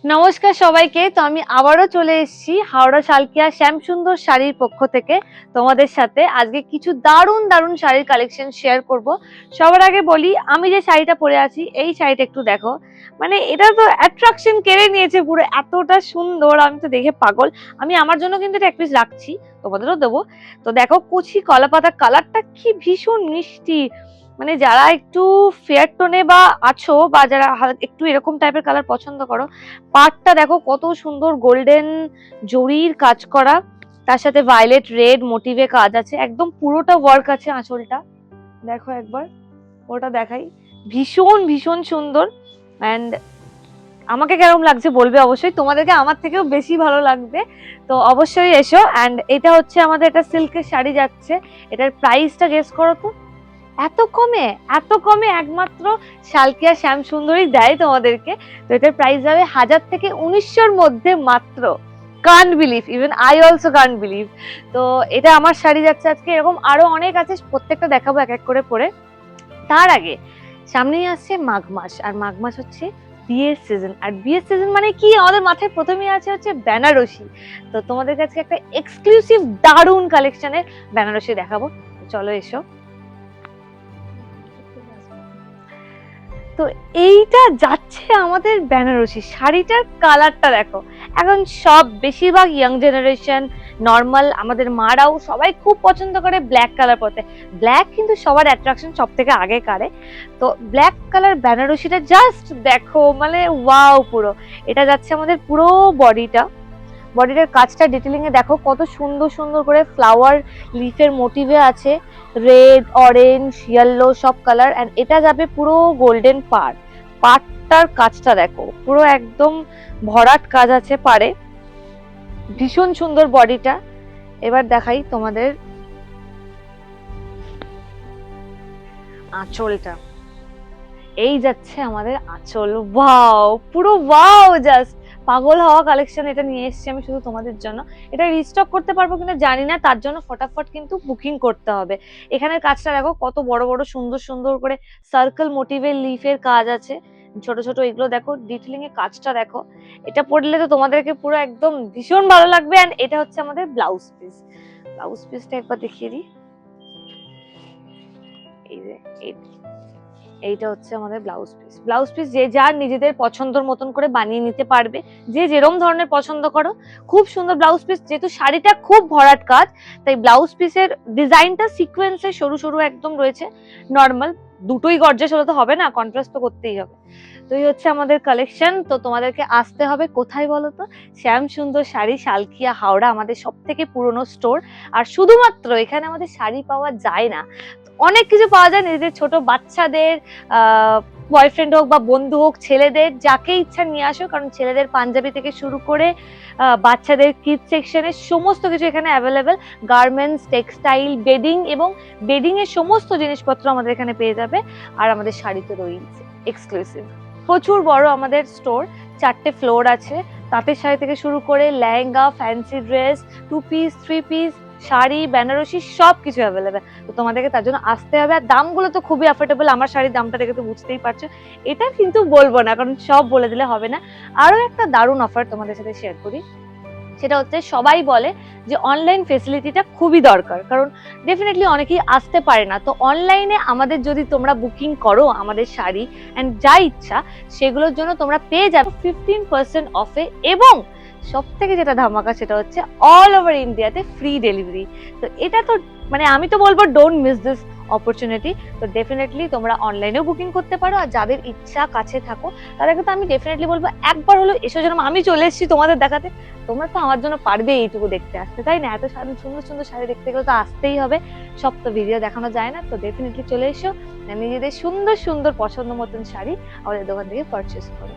নমস্কার সবাইকে। তো আমি আবারও চলে এসেছি হাওড়া শালকিয়া শ্যামসুন্দর শাড়ির পক্ষ থেকে তোমাদের সাথে আজকে কিছু দারুণ দারুণ শাড়ির কালেকশন শেয়ার করব। সবার আগে বলি, আমি যে শাড়িটা পরে আছি এই শাড়িটা একটু দেখো, মানে এটা তো অ্যাট্রাকশন কেড়ে নিয়েছে পুরো, এতটা সুন্দর, আমি তো দেখে পাগল। আমি আমার জন্য কিন্তু এটা এক পিস রাখছি, তোমাদেরও দেবো। তো দেখো কচি কলাপাতা কালারটা কি ভীষণ মিষ্টি, মানে যারা একটু ফেয়ার টোনে বা আছো বা যারা একটু এরকম টাইপের কালার পছন্দ করো, পাড়টা দেখো কত সুন্দর গোল্ডেন জরির কাজ করা, তার সাথে ভায়োলেট রেড মোটিভে কাজ আছে, একদম পুরোটা ওয়ার্ক আছে আঁচলটা। দেখো একবার ওটা দেখাই, ভীষণ ভীষণ সুন্দর। অ্যান্ড আমাকে কেমন লাগছে বলবে অবশ্যই, তোমাদেরকে আমার থেকেও বেশি ভালো লাগবে। তো অবশ্যই এসো। অ্যান্ড এটা হচ্ছে আমাদের একটা সিল্কের শাড়ি যাচ্ছে, এটার প্রাইসটা গেস করো তো। এত কমে, এত কমে একমাত্র শালকিয়া শ্যামসুন্দরী দেয় তোমাদেরকে। তো এটার প্রাইস যাবে 1000 থেকে 1900-র মধ্যে মাত্র। Can't believe, even I also can't believe. তো এটা আমার শাড়ি যাচ্ছে আজকে, এরকম আরো অনেক আছে, প্রত্যেকটা দেখাবো এক এক করে পরে। তার আগে সামনেই আসছে মাঘ মাস, আর মাঘ মাস হচ্ছে বিয়ের সিজন। আর বিয়ের সিজন মানে কি, আমাদের মাথায় প্রথমেই আছে হচ্ছে বেনারসি। তো তোমাদের কাছে একটা এক্সক্লুসিভ দারুণ কালেকশনের বেনারসি দেখাবো, চলো এসো। তো এইটা যাচ্ছে আমাদের বেনারসি শাড়িটার কালারটা দেখো। এখন সব বেশিরভাগ ইয়াং জেনারেশন, নর্মাল আমাদের মারাও সবাই খুব পছন্দ করে ব্ল্যাক কালার পরতে। ব্ল্যাক কিন্তু সবার অ্যাট্রাকশন সব থেকে আগে কারে। তো ব্ল্যাক কালার বেনারসিটা জাস্ট দেখো, মানে ওয়াও পুরো। এটা যাচ্ছে আমাদের পুরো বডিটা, বডিটার কাজটা ডিটেলিং এ দেখো কত সুন্দর সুন্দর করে ফ্লাওয়ার লিফের মোটিভে আছে, রেড অরেঞ্জ ইয়েলো সব কালার। এন্ড এটা যাবে পুরো গোল্ডেন পাড়, পাড়টার কাজটা দেখো পুরো একদম ভরাট কাজ আছে পাড়ে, ভীষণ সুন্দর বডিটা। এবার দেখাই তোমাদের আঁচলটা, এই যাচ্ছে আমাদের আঁচল, ওয়াও পুরো ওয়াও, জাস্ট পাগল হওয়া কালেকশন এটা নিয়ে এসেছি আমি শুধু তোমাদের জন্য। এটা রিস্টক করতে পারবো কিনা জানি না, তার জন্য ফটাফট কিন্তু বুকিং করতে হবে। এখানের কাজটা দেখো কত বড় বড় সুন্দর সুন্দর করে সার্কেল মোটিভের লিফের কাজ আছে, ছোট ছোট এগুলো দেখো, ডিটেলিং এর কাজটা দেখো। এটা পরলে তো তোমাদেরকে পুরো একদম ভীষণ ভালো লাগবে। এন্ড এটা হচ্ছে আমাদের ব্লাউজ পিস, ব্লাউজ পিসটা একবার দেখিয়ে দিই। এই যে এইটা হচ্ছে আমাদের ব্লাউজ পিস। ব্লাউজ পিস যে যার নিজেদের পছন্দের মতন করে বানিয়ে নিতে পারবে, যে যেরকম ধরনের পছন্দ করো। খুব সুন্দর ব্লাউজ পিস, যেহেতু শাড়িটা খুব ভরাট কাজ তাই ব্লাউজ পিসের ডিজাইনটা সিকোয়েন্সে সরু সরু একদম রয়েছে। নর্মাল দুটোই গর্জাস হলে তো হবে না, কন্ট্রাস্ট তো করতেই হবে। তো এই হচ্ছে আমাদের কালেকশন। তো তোমাদেরকে আসতে হবে কোথায় বলো তো, শ্যামসুন্দর শাড়ি শালকিয়া হাওড়া, আমাদের সব থেকে পুরনো স্টোর। আর শুধুমাত্র এখানে আমাদের শাড়ি পাওয়া যায় না, অনেক কিছু পাওয়া যায় নিজেদের ছোট বাচ্চাদের, বয়ফ্রেন্ড হোক বা বন্ধু হোক, ছেলেদের যাকে ইচ্ছা নিয়ে আসো, কারণ ছেলেদের পাঞ্জাবি থেকে শুরু করে বাচ্চাদের কিড সেকশনের সমস্ত কিছু এখানে অ্যাভেলেবেল। গার্মেন্টস, টেক্সটাইল, বেডিং এবং বেডিং এর সমস্ত জিনিসপত্র আমাদের এখানে পেয়ে যাবে। আর আমাদের শাড়ি তো রয়েছে এক্সক্লুসিভ, প্রচুর বড় আমাদের স্টোর, 4টে ফ্লোর আছে। তাঁতের শাড়ি থেকে শুরু করে lehenga, fancy dress, 2 piece 3 piece, sari, Banarasi সবকিছু অ্যাভেলেবেল। তো তোমাদেরকে তার জন্য আসতে হবে। আর দামগুলো তো খুবই অ্যাফোর্ডেবল, আমার শাড়ির দামটা দেখে তো বুঝতেই পারছো। এটা কিন্তু বলবো না, কারণ সব বলে দিলে হবে না। আরো একটা দারুণ অফার তোমাদের সাথে শেয়ার করি, সেটা হচ্ছে সবাই বলে যে অনলাইন ফেসিলিটিটা খুবই দরকার, কারণ ডেফিনেটলি অনেকেই আসতে পারে না। তো অনলাইনে আমাদের যদি তোমরা বুকিং করো আমাদের শাড়ি অ্যান্ড যা ইচ্ছা, সেগুলোর জন্য তোমরা পেয়ে যাবে 15% অফে। এবং সব থেকে যেটা ধামাকা সেটা হচ্ছে অল ওভার ইন্ডিয়াতে ফ্রি ডেলিভারি। তো এটা তো মানে আমি তো বলবো ডোন্ট মিস দিস অপরচুনিটি। তো ডেফিনেটলি তোমরা অনলাইনেও বুকিং করতে পারো, আর যাদের ইচ্ছা কাছে থাকো তাদেরকে তো আমি ডেফিনেটলি বলবো একবার হলো এসো। যেরকম আমি চলে এসেছি তোমাদের দেখাতে, তোমরা তো আমার জন্য পারবে এইটুকু দেখতে আসতে, তাই না? এত সুন্দর সুন্দর শাড়ি দেখতে গেলে তো আসতেই হবে, সব তো ভিডিও দেখানো যায় না। তো ডেফিনেটলি চলে এসো, নিজেদের সুন্দর সুন্দর পছন্দ মতন শাড়ি আমাদের দোকান থেকে পারচেস করো।